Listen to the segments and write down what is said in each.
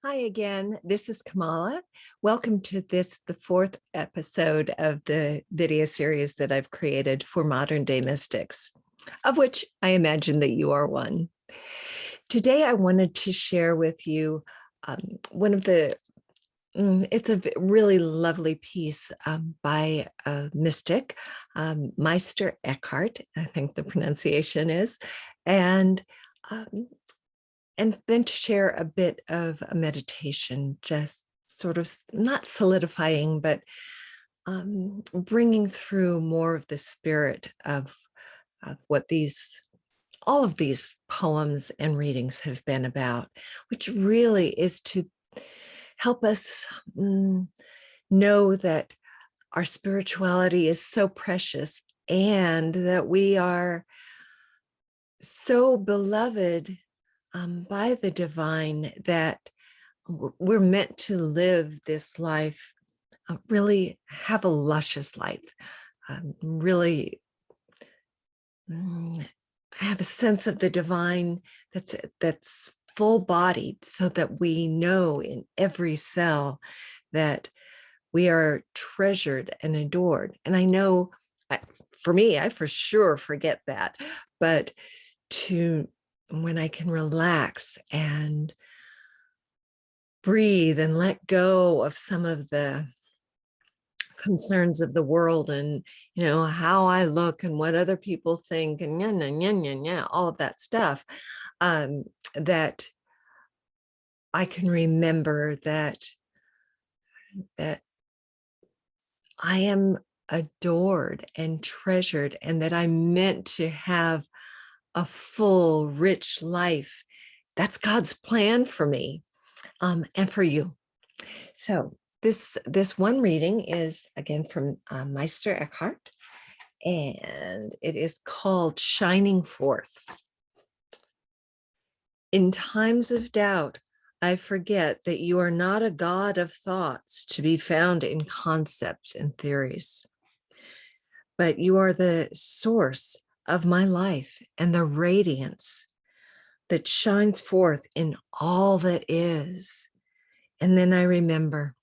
Hi again, this is Kamala. Welcome to the fourth episode of the video series that I've created for modern day mystics, of which I imagine that you are one. Today, I wanted to share with you it's a really lovely piece by a mystic, Meister Eckhart, I think the pronunciation is, and um, and then to share a bit of a meditation, just sort of not solidifying, but bringing through more of the spirit of what all of these poems and readings have been about, which really is to help us know that our spirituality is so precious and that we are so beloved by the divine that we're meant to live this life, really have a luscious life, really have a sense of the divine that's full-bodied, so that we know in every cell that we are treasured and adored. And I know, for me, I for sure forget that, but when I can relax and breathe and let go of some of the concerns of the world and how I look and what other people think and all of that stuff, that I can remember that I am adored and treasured, and that I'm meant to have a full, rich life. That's God's plan for me, and for you. So this one reading is again from Meister Eckhart, and it is called Shining Forth. In times of doubt, I forget that you are not a god of thoughts to be found in concepts and theories, but you are the source of my life and the radiance that shines forth in all that is. And then I remember,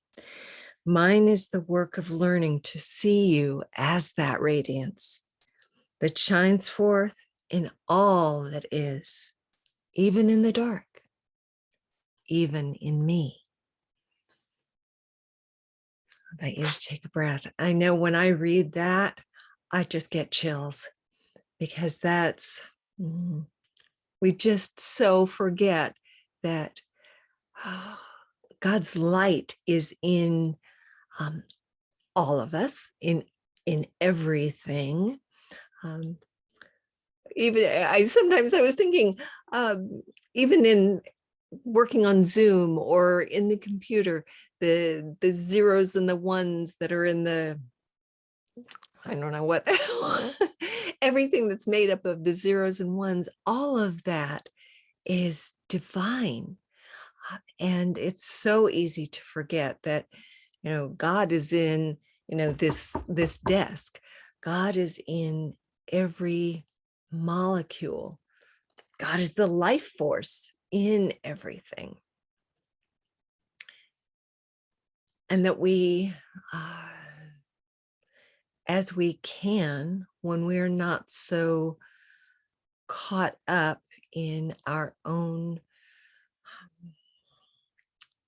mine is the work of learning to see you as that radiance that shines forth in all that is, even in the dark, even in me. I invite you to take a breath. I know when I read that, I just get chills, because we just so forget that God's light is in all of us, in everything. Sometimes I was thinking, even in working on Zoom or in the computer, the zeros and the ones that are in the, I don't know what, everything that's made up of the zeros and ones, all of that is divine. And it's so easy to forget that, God is in, this desk. God is in every molecule. God is the life force in everything. And that we, as we can, when we're not so caught up in our own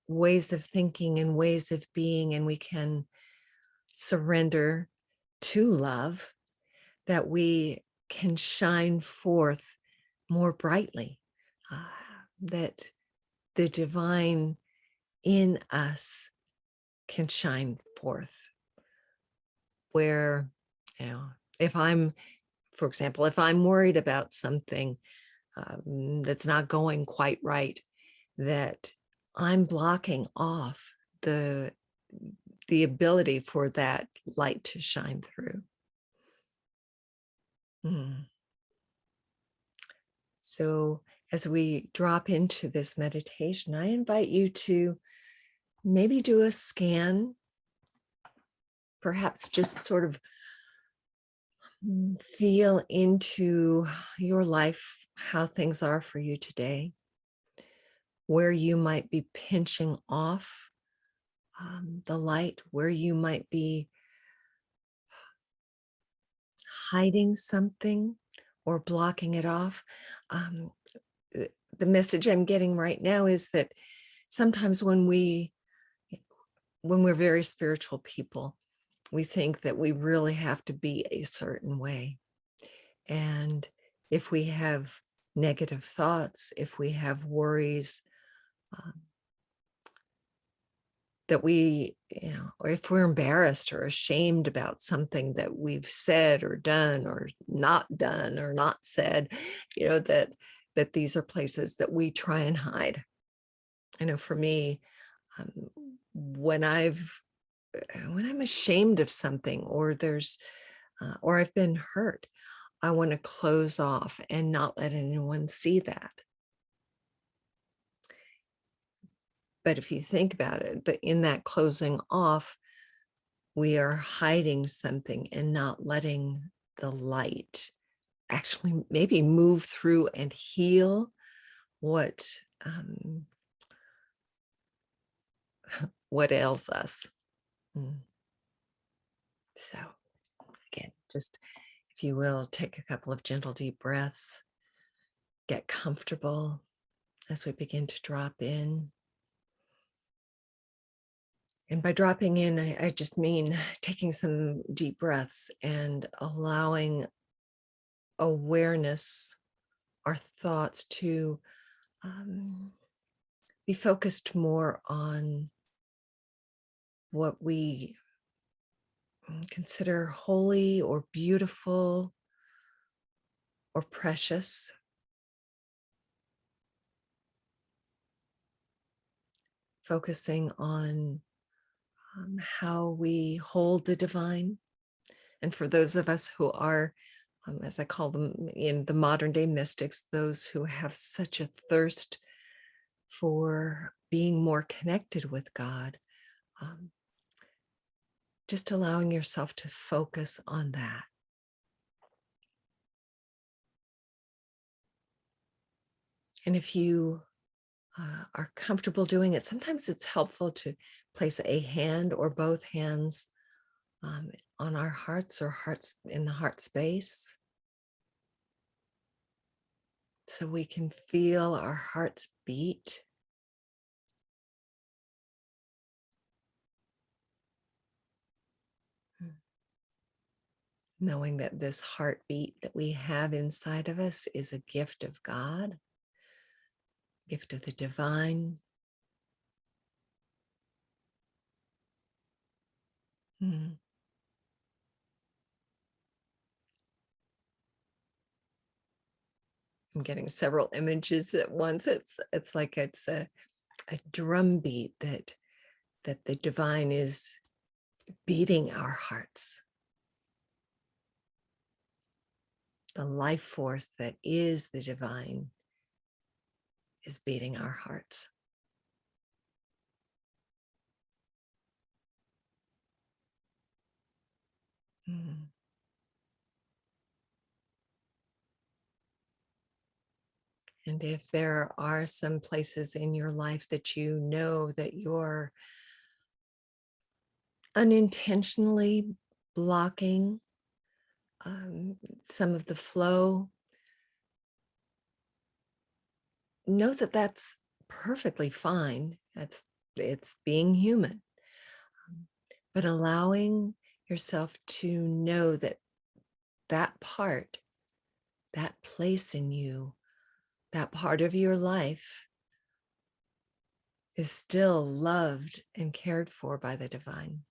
ways of thinking and ways of being, and we can surrender to love, that we can shine forth more brightly, that the divine in us can shine forth. Where, if I'm, for example, if I'm worried about something that's not going quite right, that I'm blocking off the ability for that light to shine through. So as we drop into this meditation, I invite you to maybe do a scan, perhaps just sort of feel into your life, how things are for you today. where you might be pinching off the light, where you might be hiding something or blocking it off. Um, the message I'm getting right now is that sometimes when we're very spiritual people, we think that we really have to be a certain way. And if we have negative thoughts, if we have worries, um, that we, or if we're embarrassed or ashamed about something that we've said or done or not said, that these are places that we try and hide. I know for me, um, when I'm ashamed of something, or or I've been hurt, I want to close off and not let anyone see that. But if you think about it, but in that closing off, we are hiding something and not letting the light actually maybe move through and heal what ails us. So again, just, if you will, take a couple of gentle, deep breaths, get comfortable as we begin to drop in. And by dropping in, I just mean taking some deep breaths and allowing awareness, our thoughts, to be focused more on what we consider holy or beautiful or precious. Focusing on how we hold the divine. And for those of us who are, as I call them in the modern day mystics, those who have such a thirst for being more connected with God, just allowing yourself to focus on that. And if you are comfortable doing it, sometimes it's helpful to place a hand or both hands on our hearts, or hearts in the heart space, so we can feel our hearts beat. Knowing that this heartbeat that we have inside of us is a gift of God, gift of the divine. I'm getting several images at once. It's like it's a drum beat that the divine is beating our hearts. The life force that is the divine is beating our hearts. And if there are some places in your life that you know that you're unintentionally blocking some of the flow, know that that's perfectly fine. It's being human. But allowing yourself to know that that part, that place in you, that part of your life is still loved and cared for by the divine.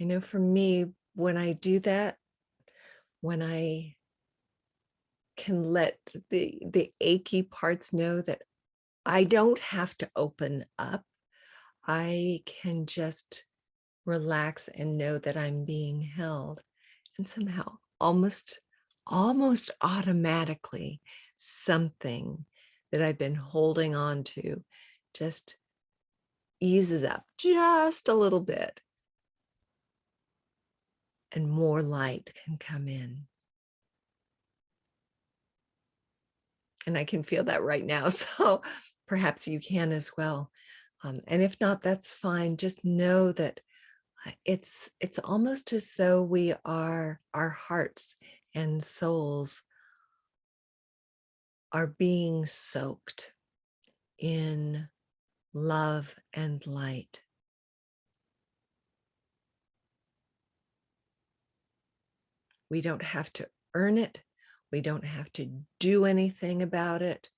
I know for me, when I do that, when I can let the achy parts know that I don't have to open up, I can just relax and know that I'm being held. And somehow, almost automatically, something that I've been holding on to just eases up just a little bit, and more light can come in. And I can feel that right now. So perhaps you can as well. And if not, that's fine. Just know that it's almost as though our hearts and souls are being soaked in love and light. We don't have to earn it. We don't have to do anything about it.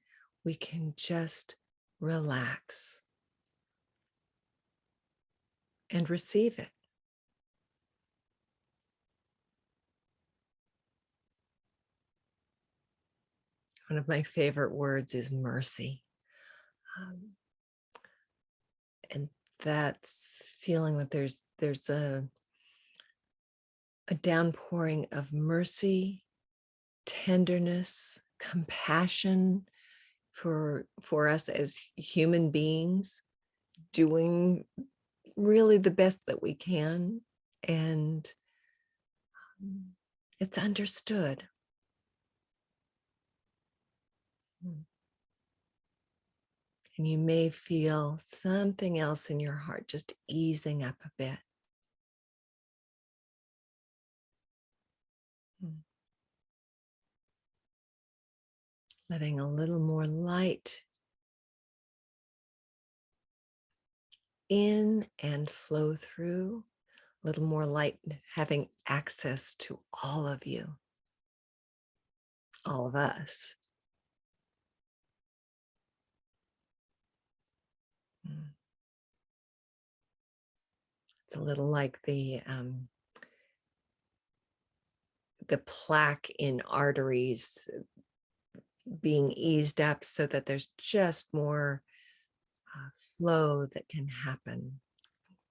We can just relax and receive it. One of my favorite words is mercy. And that's feeling that there's a downpouring of mercy, tenderness, compassion for us as human beings, doing really the best that we can, and it's understood. And you may feel something else in your heart just easing up a bit. Letting a little more light in and flow through, a little more light having access to all of you, all of us. It's a little like the plaque in arteries being eased up so that there's just more flow that can happen,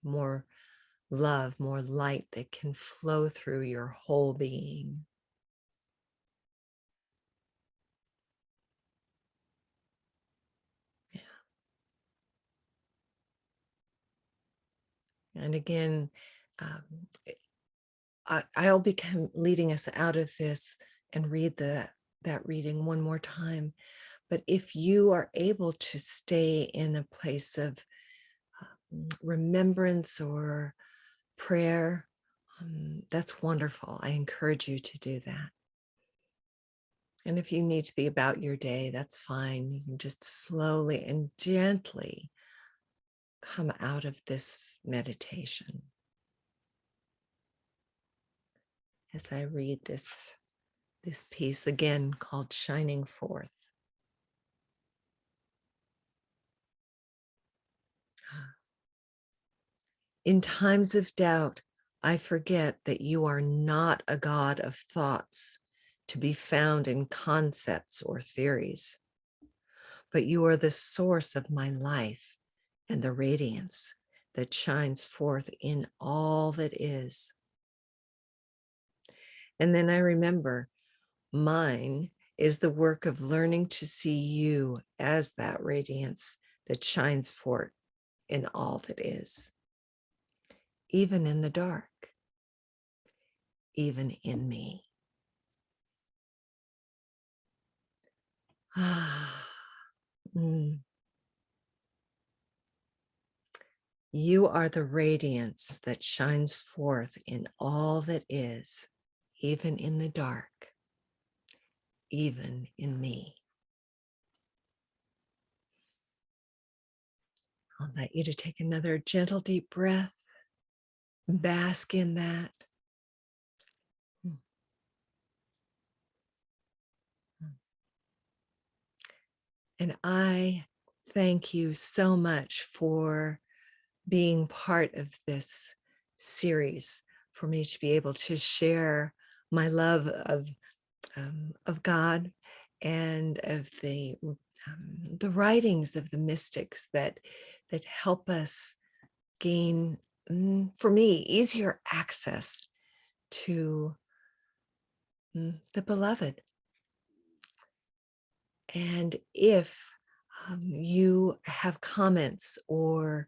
more love, more light that can flow through your whole being. Yeah. And again, I'll become leading us out of this and read that reading one more time. But if you are able to stay in a place of remembrance or prayer, that's wonderful. I encourage you to do that. And if you need to be about your day, that's fine. You can just slowly and gently come out of this meditation. As I read this piece again called Shining Forth. In times of doubt, I forget that you are not a God of thoughts to be found in concepts or theories, but you are the source of my life and the radiance that shines forth in all that is. And then I remember mine is the work of learning to see you as that radiance that shines forth in all that is, even in the dark, even in me. You are the radiance that shines forth in all that is, even in the dark, even in me. I'll invite you to take another gentle, deep breath. Bask in that. And I thank you so much for being part of this series, for me to be able to share my love of God and of the writings of the mystics that help us gain, for me, easier access to the beloved. And if you have comments or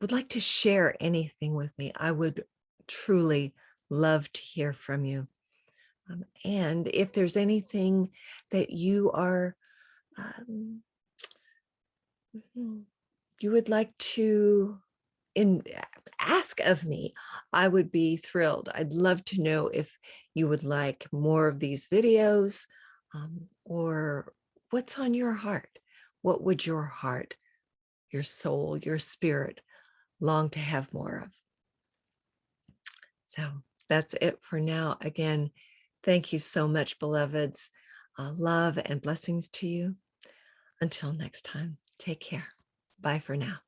would like to share anything with me, I would truly love to hear from you. And if there's anything that you are um, you would like to ask of me, I would be thrilled. I'd love to know if you would like more of these videos, or what's on your heart. What would your heart, your soul, your spirit long to have more of? So that's it for now. Again, thank you so much, beloveds. Love and blessings to you. Until next time, take care. Bye for now.